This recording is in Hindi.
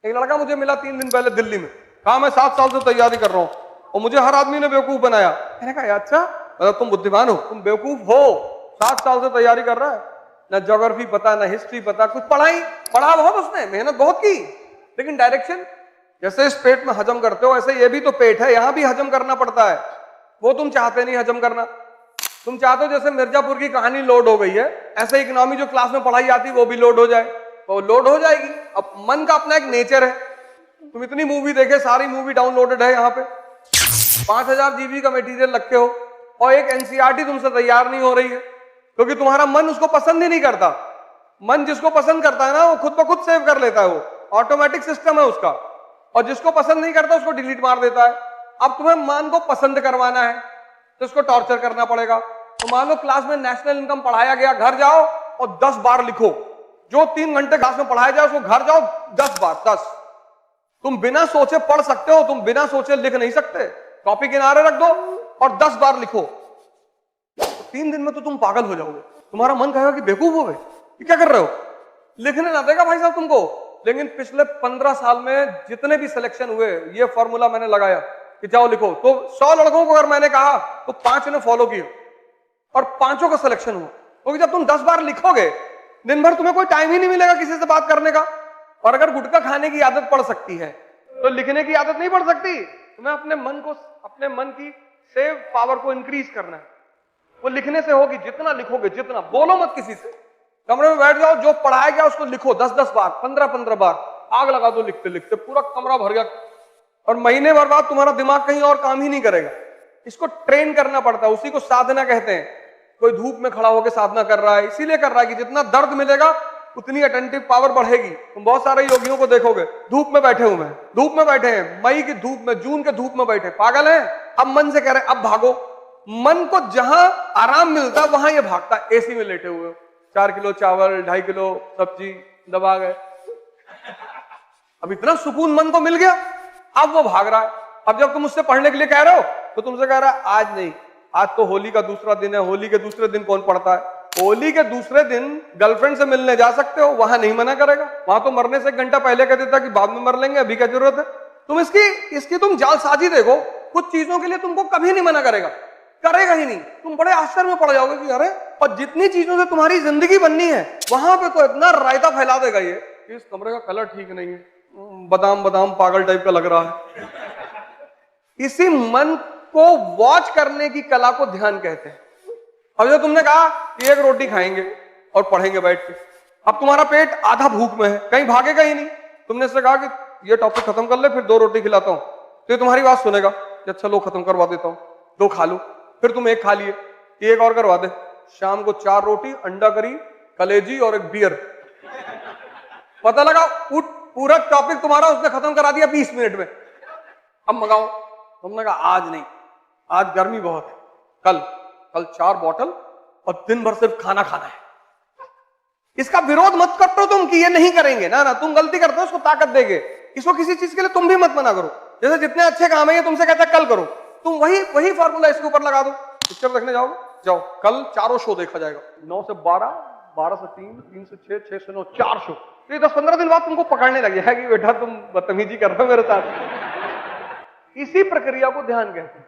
एक लड़का मुझे मिला 3 दिन पहले दिल्ली में, कहा मैं 7 साल से तैयारी कर रहा हूँ और मुझे हर आदमी ने बेवकूफ बनाया। मैंने कहा अच्छा, मतलब तुम बुद्धिमान हो, तुम बेवकूफ हो, 7 साल से तैयारी कर रहा है, ना ज्योग्राफी पता ना हिस्ट्री पता, कुछ पढ़ा बहुत, उसने मेहनत बहुत की, लेकिन डायरेक्शन, जैसे इस पेट में हजम करते हो ऐसे ये भी तो पेट है, यहां भी हजम करना पड़ता है, वो तुम चाहते नहीं हजम करना। तुम चाहते हो जैसे मिर्जापुर की कहानी लोड हो गई है, ऐसे इकोनॉमी जो क्लास में पढ़ाई जाती है वो भी लोड हो जाए, तो लोड हो जाएगी। अब मन का अपना एक नेचर है, तुम इतनी मूवी देखे, सारी मूवी डाउनलोडेड है यहाँ पे, 5000 जीबी का मटेरियल रखे हो और एक एनसीईआरटी तुमसे तैयार नहीं हो रही है, क्योंकि तुम्हारा मन उसको पसंद ही नहीं करता। मन जिसको पसंद करता है ना वो खुद ब खुद सेव कर लेता है, वो ऑटोमेटिक सिस्टम है उसका, और जिसको पसंद नहीं करता उसको डिलीट मार देता है। अब तुम्हें मन को पसंद करवाना है तो इसको टॉर्चर करना पड़ेगा। तो मान लो क्लास में नेशनल इनकम पढ़ाया गया, घर जाओ और 10 बार लिखो, जो 3 घंटे क्लास में पढ़ाया जाए उसको घर जाओ 10 बार, 10। तुम बिना सोचे पढ़ सकते हो, तुम बिना सोचे लिख नहीं सकते। कॉपी किनारे रख दो और 10 बार लिखो, तो 3 दिन में तो तुम पागल हो जाओगे। तुम्हारा मन कहेगा कि बेवकूफ हो गए, क्या कर रहे हो, लिखने ना देगा भाई साहब तुमको। लेकिन पिछले 15 साल में जितने भी सिलेक्शन हुए, ये फॉर्मूला मैंने लगाया कि जाओ लिखो, तो 100 लड़कों को अगर मैंने कहा तो 5 ने फॉलो किया और 5 का सिलेक्शन हुआ। क्योंकि जब तुम 10 बार लिखोगे, दिन भर तुम्हें कोई टाइम ही नहीं मिलेगा किसी से बात करने का। और अगर गुटखा खाने की आदत पड़ सकती है तो लिखने की आदत नहीं पड़ सकती। तुम्हें अपने मन की सेव पावर को इंक्रीज करना है, वो लिखने से होगी। जितना लिखोगे, जितना, बोलो मत किसी से, कमरे में बैठ जाओ, जो पढ़ाया गया उसको लिखो 10-10 बार, 15-15 बार, आग लगा दो लिखते लिखते, पूरा कमरा भर गया, और महीने भर बाद तुम्हारा दिमाग कहीं और काम ही नहीं करेगा। इसको ट्रेन करना पड़ता है, उसी को साधना कहते हैं। कोई धूप में खड़ा होकर साधना कर रहा है, इसीलिए कर रहा है कि जितना दर्द मिलेगा उतनी अटेंटिव पावर बढ़ेगी। तुम बहुत सारे योगियों को देखोगे, धूप में बैठे हुए हैं, धूप में बैठे हैं, मई की धूप में, जून के धूप में बैठे, पागल हैं। अब मन से कह रहे हैं अब भागो, मन को जहां आराम मिलता है वहां ये भागता है। एसी में लेटे हुए, 4 किलो चावल, 2.5 किलो सब्जी दबा गए, अब इतना सुकून मन को मिल गया, अब वो भाग रहा है। अब जब तुम उससे पढ़ने के लिए कह रहे हो तो तुमसे कह रहा है आज नहीं, आज तो होली का दूसरा दिन है, होली के दूसरे दिन कौन पढ़ता है? होली के दूसरे दिन गर्लफ्रेंड से मिलने जा सकते हो, वहां नहीं मना करेगा, वहां तो मरने से 1 घंटा पहले कह देता कि बाद में मर लेंगे, अभी क्या जरूरत है। तुम इसकी तुम जालसाजी देखो, कुछ चीजों के लिए तुमको कभी नहीं मना करेगा, करेगा ही नहीं। तुम बड़े आश्चर्य में पड़ जाओगे कि अरे, और जितनी चीजों से तुम्हारी जिंदगी बननी है वहां पे तो इतना रायता फैला देगा ये, इस कमरे का कलर ठीक नहीं है, बादाम बादाम पागल टाइप का लग रहा है। इसी मन को वॉच करने की कला को ध्यान कहते हैं। अब जो तुमने कहा कि 1 रोटी खाएंगे और पढ़ेंगे बैठ के, अब तुम्हारा पेट आधा भूख में है, कहीं भागेगा ही नहीं। तुमने इससे कहा कि ये टॉपिक खत्म कर ले, फिर 2 रोटी खिलाता हूं, तो ये तुम्हारी बात सुनेगा कि अच्छा लो खत्म करवा देता हूं, 2 खा लो, फिर तुम 1 खा लिए, 1 और करवा दे। शाम को 4 रोटी, अंडा करी, कलेजी और 1 बियर, पता लगा पूरा टॉपिक तुम्हारा उसने खत्म करा दिया 20 मिनट में। अब मंगाओ, तुमने कहा आज नहीं, आज गर्मी बहुत है, कल 4 बॉटल और दिन भर सिर्फ खाना खाना है। इसका विरोध मत करो तुम कि ये नहीं करेंगे, ना ना, तुम गलती करते हो, उसको ताकत देंगे। इसको किसी चीज के लिए तुम भी मत मना करो। जैसे जितने अच्छे काम है ये तुमसे कहता है कल करो, तुम वही फार्मूला इसके ऊपर लगा दो। पिक्चर देखने जाओगे, जाओ, कल 4 शो देखा जाएगा, 9 से 12, 12 से 3, 3 से 6, 6 से 9, 4 शो। तो ये 10-15 दिन बाद तुमको पकड़ने लगे है कि बेटा तुम बदतमीजी कर रहे हो मेरे साथ। इसी प्रक्रिया को ध्यान कहते हैं।